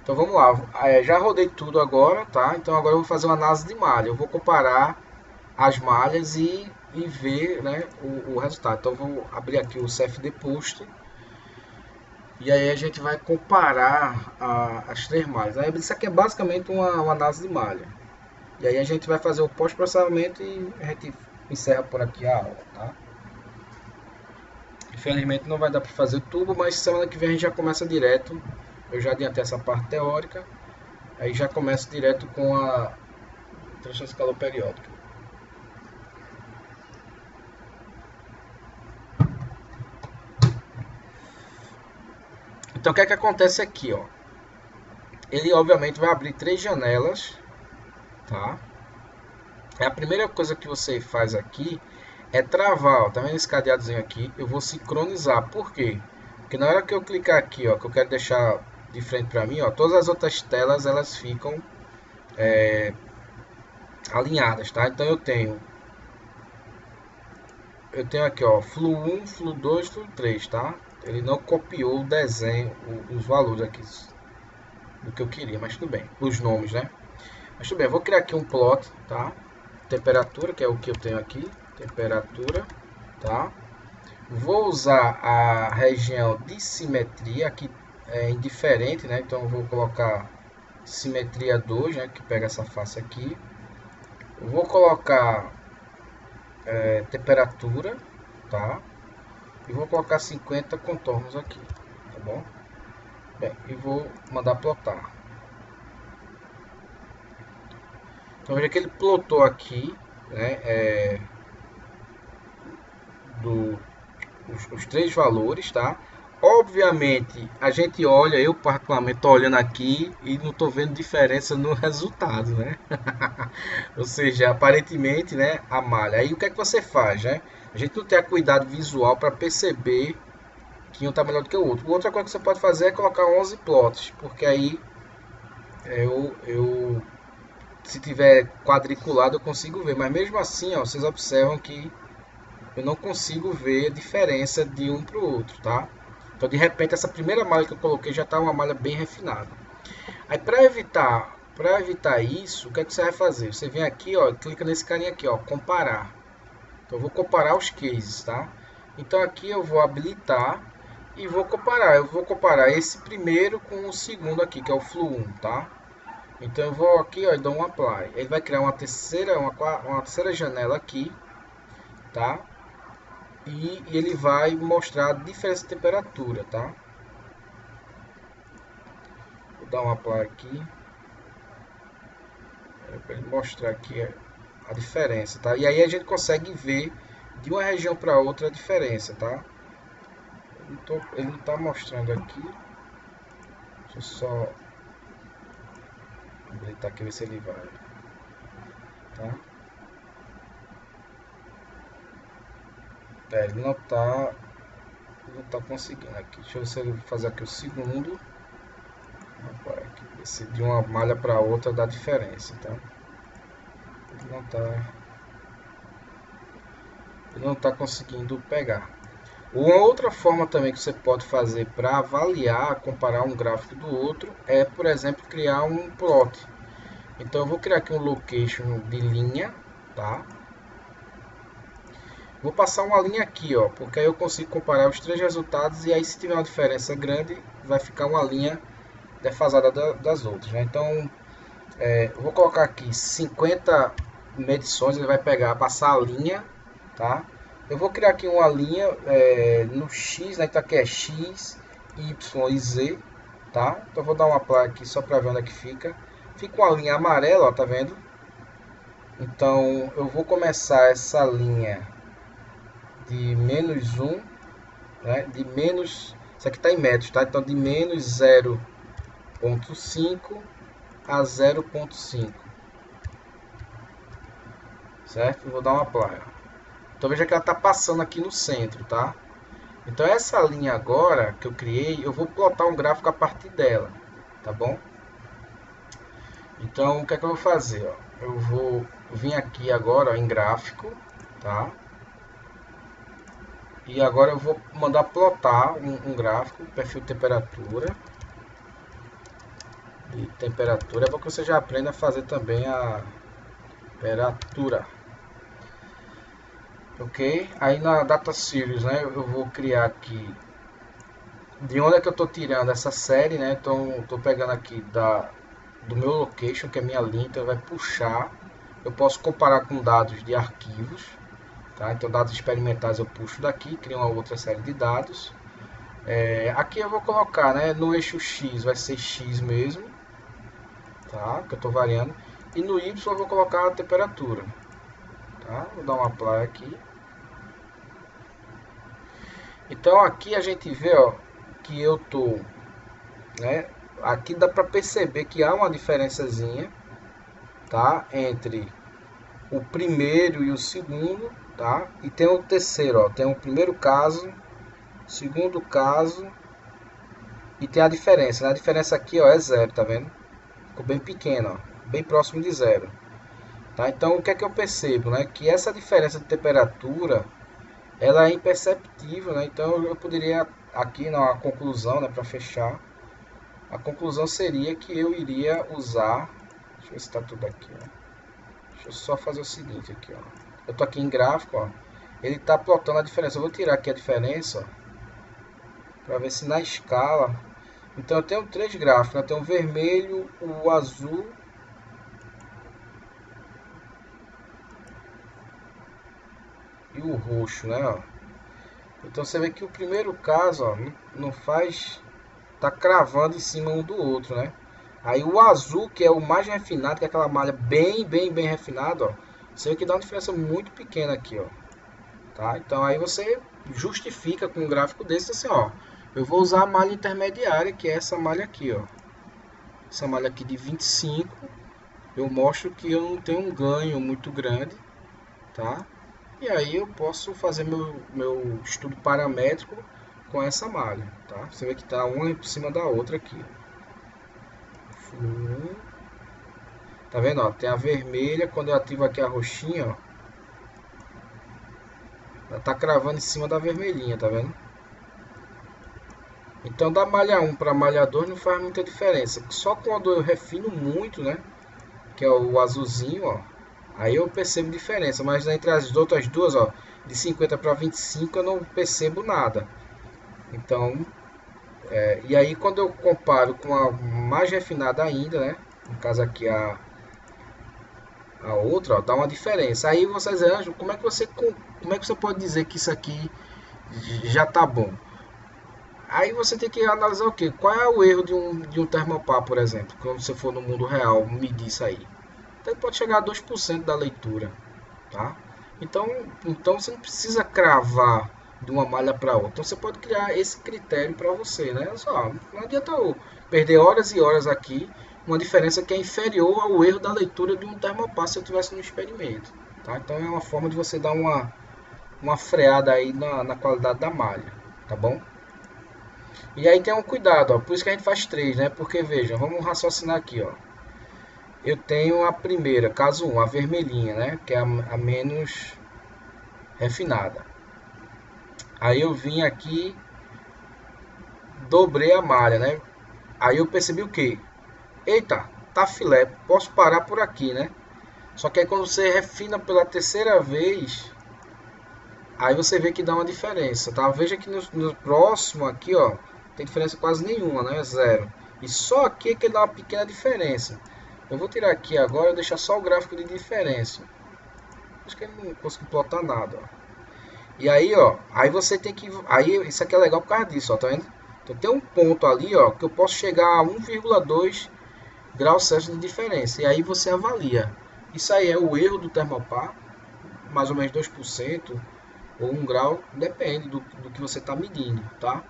Então vamos lá, já rodei tudo agora, tá? Então agora eu vou fazer uma análise de malha. Eu vou comparar as malhas e ver, né, o resultado. Então eu vou abrir aqui o CFD Post e aí a gente vai comparar as três malhas. Aí isso aqui é basicamente uma análise de malha. E aí a gente vai fazer o pós-processamento e a gente encerra por aqui a aula, tá? Infelizmente não vai dar para fazer tudo, mas semana que vem a gente já começa direto. Eu já adiantei essa parte teórica, aí já começo direto com a transferência escaloperiódica. Então o que é que acontece aqui, ó? Ele obviamente vai abrir três janelas, tá? A primeira coisa que você faz aqui é travar, ó, tá vendo esse cadeadozinho aqui? Eu vou sincronizar, por quê? Porque na hora que eu clicar aqui, ó, que eu quero deixar de frente para mim, ó, todas as outras telas elas ficam alinhadas, tá? Então eu tenho aqui, ó, Flu 1, Flu 2, Flu 3, tá? Ele não copiou o desenho, os valores aqui do que eu queria, mas tudo bem, os nomes, né? Mas tudo bem, eu vou criar aqui um plot, tá? Temperatura, que é o que eu tenho aqui, temperatura, tá? Vou usar a região de simetria, aqui é indiferente, né? Então eu vou colocar simetria 2, né? Que pega essa face aqui. Eu vou colocar temperatura, tá? E vou colocar 50 contornos aqui, tá bom? Bem, e vou mandar plotar. Então veja que ele plotou aqui, né? Do, os três valores, tá? Obviamente, a gente olha, eu particularmente estou olhando aqui e não estou vendo diferença no resultado, né? Ou seja, aparentemente, né, a malha. Aí o que é que você faz, né? A gente não tem a cuidado visual para perceber que um está melhor do que o outro. Outra coisa que você pode fazer é colocar 11 plots, porque aí eu se tiver quadriculado eu consigo ver, mas mesmo assim, ó, vocês observam que eu não consigo ver a diferença de um para o outro, tá? Então, de repente, essa primeira malha que eu coloquei já está uma malha bem refinada. Aí, para evitar isso, o que é que você vai fazer? Você vem aqui, ó, clica nesse carinha aqui, ó, comparar. Então, eu vou comparar os cases, tá? Então, aqui eu vou habilitar e vou comparar. Eu vou comparar esse primeiro com o segundo aqui, que é o Flu 1, tá? Então, eu vou aqui, ó, e dou um apply. Ele vai criar uma terceira janela aqui, tá? E ele vai mostrar a diferença de temperatura, tá? Vou dar um apply aqui para ele mostrar aqui a diferença, tá? E aí a gente consegue ver de uma região para outra a diferença, tá? Ele não tá mostrando aqui. Deixa eu só habilitar aqui ver se ele vai, tá? Ele não tá conseguindo aqui. Deixa eu ver se ele fazer aqui o segundo. Aqui, ver se de uma malha para outra dá diferença, tá? Ele não tá conseguindo pegar. Uma outra forma também que você pode fazer para avaliar, comparar um gráfico do outro, é, por exemplo, criar um plot. Então eu vou criar aqui um location de linha, tá? Vou passar uma linha aqui, ó, porque aí eu consigo comparar os três resultados e aí se tiver uma diferença grande, vai ficar uma linha defasada das outras, né? Então, eu vou colocar aqui 50 medições, ele vai passar a linha, tá? Eu vou criar aqui uma linha no X, né? Então aqui é X, Y e Z, tá? Então eu vou dar uma placa aqui só para ver onde é que fica. Fica uma linha amarela, ó, tá vendo? Então eu vou começar essa linha de menos 1, né? De menos, isso aqui está em metros, tá? Então de menos 0,5 a 0,5, certo? Vou dar uma placa. Então veja que ela está passando aqui no centro, tá? Então essa linha agora que eu criei, eu vou plotar um gráfico a partir dela, tá bom? Então o que é que eu vou fazer? Ó? Eu vou vir aqui agora, ó, em gráfico, tá? E agora eu vou mandar plotar um gráfico, perfil temperatura. de temperatura. É bom que você já aprenda a fazer também a temperatura. Ok? Aí na Data Series, né, eu vou criar aqui de onde é que eu estou tirando essa série, né? Então estou pegando aqui do meu location, que é minha linha, então vai puxar. Eu posso comparar com dados de arquivos, tá? Então dados experimentais eu puxo daqui, crio uma outra série de dados. Aqui eu vou colocar, né, no eixo X vai ser X mesmo, tá? Que eu estou variando. E no Y eu vou colocar a temperatura, tá? Vou dar um apply aqui. Então aqui a gente vê, ó, que eu tô, né? Aqui dá para perceber que há uma diferençazinha, tá? Entre o primeiro e o segundo, tá? E tem o terceiro, ó, tem o primeiro caso, segundo caso e tem a diferença, né? A diferença aqui, ó, é zero, tá vendo? Ficou bem pequeno, ó, bem próximo de zero, tá? Então o que é que eu percebo, né? Que essa diferença de temperatura ela é imperceptível, né? Então eu poderia aqui na conclusão, né, para fechar, a conclusão seria que eu iria usar, deixa eu ver se está tudo aqui, ó. Deixa eu só fazer o seguinte aqui, ó. Eu tô aqui em gráfico, ó. Ele está plotando a diferença. Eu vou tirar aqui a diferença, para ver se na escala. Então eu tenho três gráficos, né? Eu tenho o vermelho, o azul e o roxo, né? Ó. Então você vê que o primeiro caso, ó, não faz, tá cravando em cima um do outro, né? Aí o azul, que é o mais refinado, que é aquela malha bem refinada, ó, você vê que dá uma diferença muito pequena aqui, ó. Tá? Então aí você justifica com um gráfico desse assim, ó. Eu vou usar a malha intermediária, que é essa malha aqui, ó. Essa malha aqui de 25, eu mostro que eu não tenho um ganho muito grande, tá? E aí eu posso fazer meu estudo paramétrico com essa malha, tá? Você vê que tá uma em cima da outra aqui. Tá vendo, ó? Tem a vermelha, quando eu ativo aqui a roxinha, ó, ela tá cravando em cima da vermelhinha, tá vendo? Então da malha 1 para malha 2 não faz muita diferença. Só quando eu refino muito, né? Que é o azulzinho, ó. Aí eu percebo diferença. Mas entre as outras duas, ó, de 50 para 25 eu não percebo nada. Então, e aí quando eu comparo com a mais refinada ainda, né? No caso aqui a outra, ó, dá uma diferença. Aí vocês, Anjo, como é que você pode dizer que isso aqui já tá bom? Aí você tem que analisar o que? Qual é o erro de um termopar, por exemplo, quando você for no mundo real medir isso aí. Então pode chegar a 2% da leitura, tá? Então você não precisa cravar de uma malha para outra. Então você pode criar esse critério para você, né? Só, não adianta eu perder horas e horas aqui, uma diferença que é inferior ao erro da leitura de um termopar se eu tivesse no experimento, tá? Então é uma forma de você dar uma freada aí na qualidade da malha, tá bom? E aí tem um cuidado, ó, por isso que a gente faz três, né? Porque veja, vamos raciocinar aqui, ó. Eu tenho a primeira, caso 1, a vermelhinha, né? Que é a menos refinada. Aí eu vim aqui, dobrei a malha, né? Aí eu percebi o que? Eita, tá filé, posso parar por aqui, né? Só que aí quando você refina pela terceira vez, aí você vê que dá uma diferença, tá? Veja que no próximo aqui, ó, tem diferença quase nenhuma, né? Zero. E só aqui é que ele dá uma pequena diferença. Eu vou tirar aqui agora e deixar só o gráfico de diferença. Acho que ele não conseguiu plotar nada, ó. E aí, ó, aí você tem que... Aí isso aqui é legal por causa disso, ó, tá vendo? Então tem um ponto ali, ó, que eu posso chegar a 1,2 graus Celsius de diferença. E aí você avalia. Isso aí é o erro do termopar, mais ou menos 2% ou 1 grau, depende do que você está medindo, tá?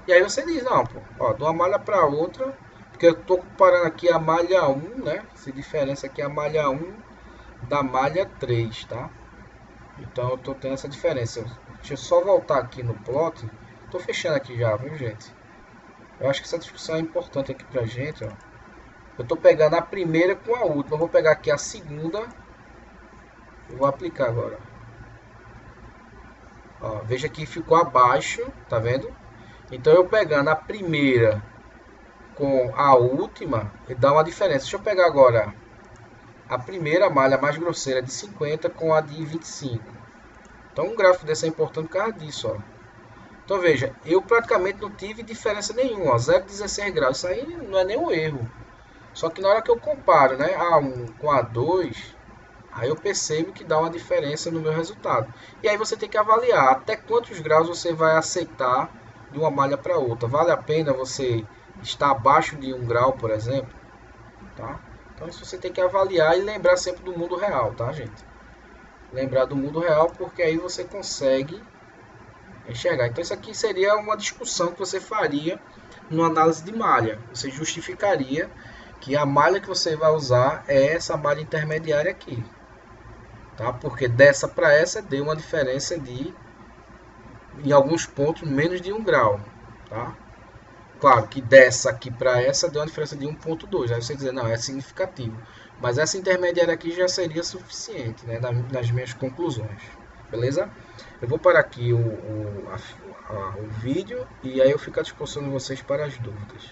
E aí você diz, não, pô, ó, de uma malha para outra, porque eu estou comparando aqui a malha 1, né? Essa diferença aqui é a malha 1 da malha 3, tá? Então eu estou tendo essa diferença. Deixa eu só voltar aqui no plot. Estou fechando aqui já, viu, gente? Eu acho que essa discussão é importante aqui pra gente, ó. Eu estou pegando a primeira com a última. Eu vou pegar aqui a segunda. Eu vou aplicar agora. Ó, veja que ficou abaixo, tá vendo? Então eu pegando a primeira com a última, ele dá uma diferença. Deixa eu pegar agora a primeira malha mais grosseira de 50 com a de 25. Então um gráfico desse é importante por causa disso, ó. Então veja, eu praticamente não tive diferença nenhuma, 0,16 graus, isso aí não é nenhum erro. Só que na hora que eu comparo, né, A1 com A2, aí eu percebo que dá uma diferença no meu resultado. E aí você tem que avaliar até quantos graus você vai aceitar de uma malha para outra. Vale a pena você estar abaixo de 1 grau, por exemplo? Tá? Então isso você tem que avaliar e lembrar sempre do mundo real, tá, gente? Lembrar do mundo real, porque aí você consegue enxergar. Então isso aqui seria uma discussão que você faria numa análise de malha. Você justificaria que a malha que você vai usar é essa malha intermediária aqui, tá? Porque dessa para essa deu uma diferença de, em alguns pontos, menos de 1 grau, tá? Claro que dessa aqui para essa deu uma diferença de 1,2. Aí você dizer, não, é significativo. Mas essa intermediária aqui já seria suficiente, né, nas minhas conclusões. Beleza? Eu vou parar aqui o vídeo e aí eu fico à disposição de vocês para as dúvidas.